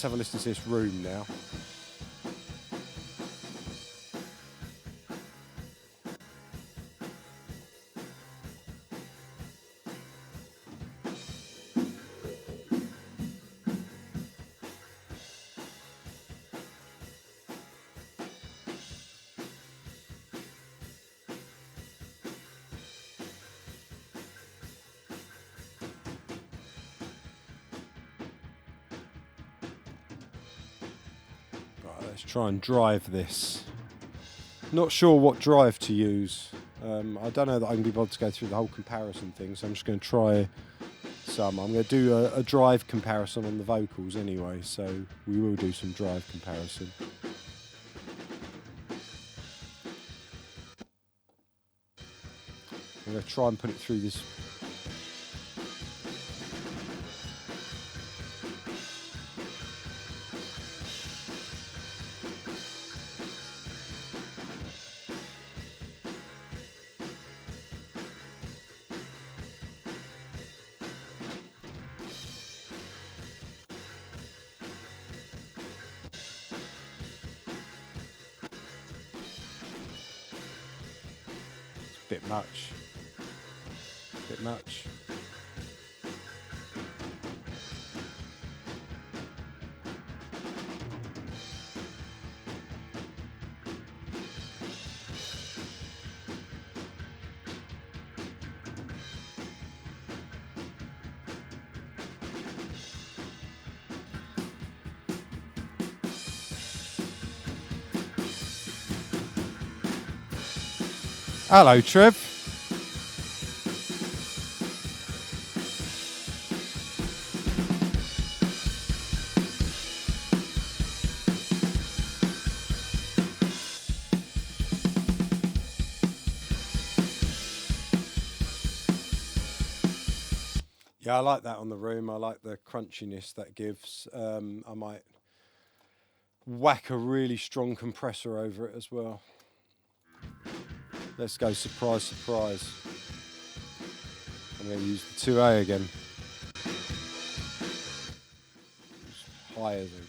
have a listen to this room now. Let's try and drive this. Not sure what drive to use. I don't know that I can be bothered to go through the whole comparison thing, so I'm just going to try some. I'm going to do a drive comparison on the vocals anyway, so we will do some drive comparison. I'm going to try and put it through this. Bit much. Bit much. Hello, Trev. Yeah, I like that on the room. I like the crunchiness that gives. I might whack a really strong compressor over it as well. Let's go surprise, surprise. I'm going to use the 2A again. Higher than.